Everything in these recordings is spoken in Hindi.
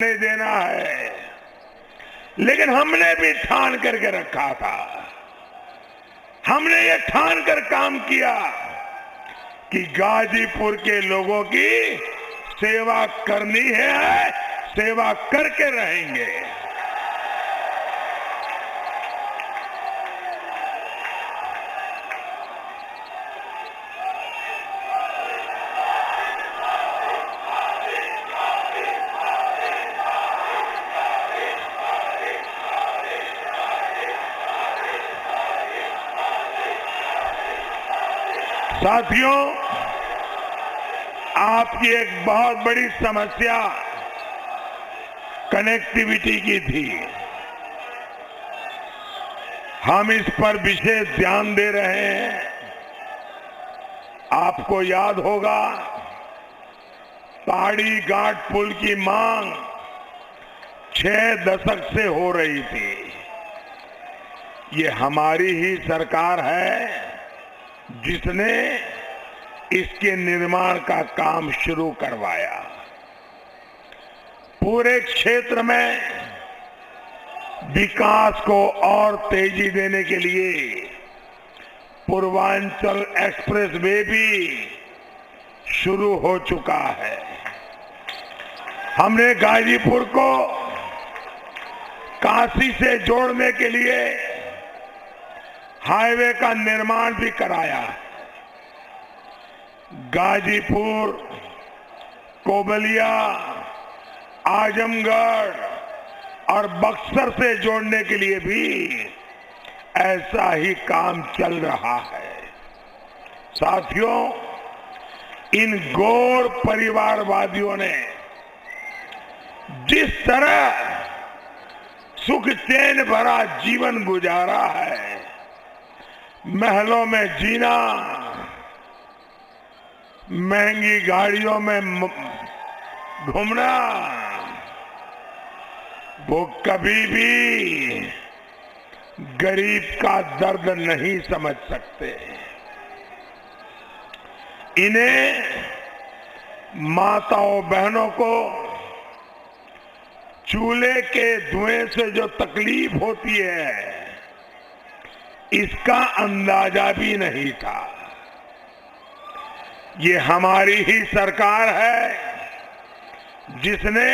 देना है, लेकिन हमने भी ठान करके रखा था। हमने ये ठान कर काम किया कि गाजीपुर के लोगों की सेवा करनी है, सेवा करके रहेंगे। साथियों, आपकी एक बहुत बड़ी समस्या कनेक्टिविटी की थी। हम इस पर विशेष ध्यान दे रहे हैं। आपको याद होगा, पहाड़ी घाट पुल की मांग 6 दशक से हो रही थी। ये हमारी ही सरकार है जिसने इसके निर्माण का काम शुरू करवाया। पूरे क्षेत्र में विकास को और तेजी देने के लिए पूर्वांचल एक्सप्रेस वे भी शुरू हो चुका है। हमने गाजीपुर को काशी से जोड़ने के लिए हाईवे का निर्माण भी कराया। गाजीपुर, कोबलिया, आजमगढ़ और बक्सर से जोड़ने के लिए भी ऐसा ही काम चल रहा है। साथियों, इन गौर परिवारवादियों ने जिस तरह सुख चैन भरा जीवन गुजारा है, महलों में जीना, महंगी गाड़ियों में घूमना, वो कभी भी गरीब का दर्द नहीं समझ सकते। इन्हें, माताओं बहनों को चूल्हे के धुएं से जो तकलीफ होती है, इसका अंदाजा भी नहीं था। ये हमारी ही सरकार है जिसने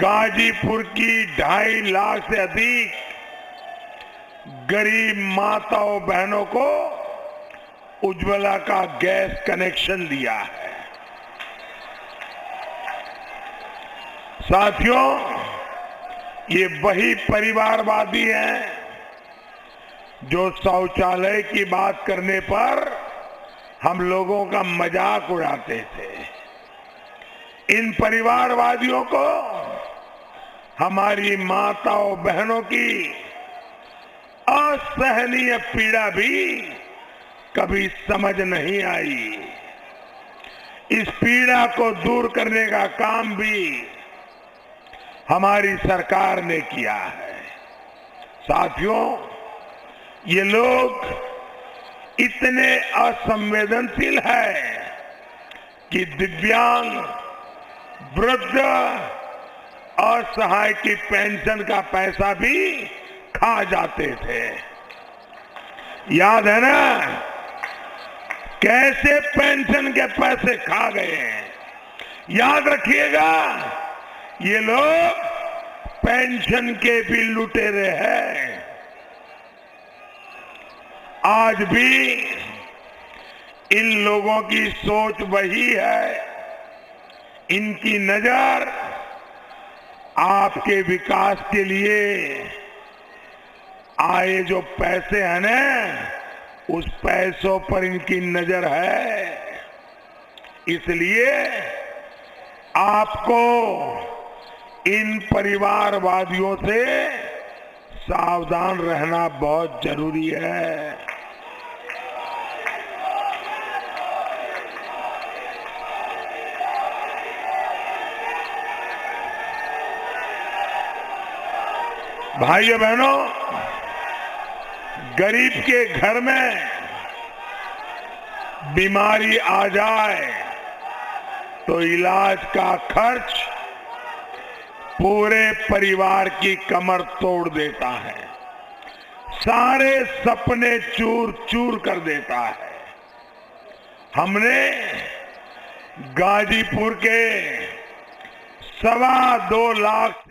गाजीपुर की 2.5 लाख से अधिक गरीब माताओं बहनों को उज्ज्वला का गैस कनेक्शन दिया है। साथियों, ये वही परिवारवादी हैं जो शौचालय की बात करने पर हम लोगों का मजाक उड़ाते थे। इन परिवारवादियों को हमारी माताओं बहनों की असहनीय पीड़ा भी कभी समझ नहीं आई। इस पीड़ा को दूर करने का काम भी हमारी सरकार ने किया है। साथियों, ये लोग इतने असंवेदनशील हैं कि दिव्यांग, वृद्ध, असहाय की पेंशन का पैसा भी खा जाते थे। याद है ना कैसे पेंशन के पैसे खा गए हैं? याद रखिएगा, ये लोग पेंशन के भी लुटेरे हैं। आज भी इन लोगों की सोच वही है। इनकी नजर आपके विकास के लिए आए जो पैसे हैं ना, उस पैसों पर इनकी नजर है। इसलिए आपको इन परिवारवादियों से सावधान रहना बहुत जरूरी है। भाइयों बहनों, गरीब के घर में बीमारी आ जाए तो इलाज का खर्च पूरे परिवार की कमर तोड़ देता है, सारे सपने चूर चूर कर देता है। हमने गाजीपुर के 2.25 लाख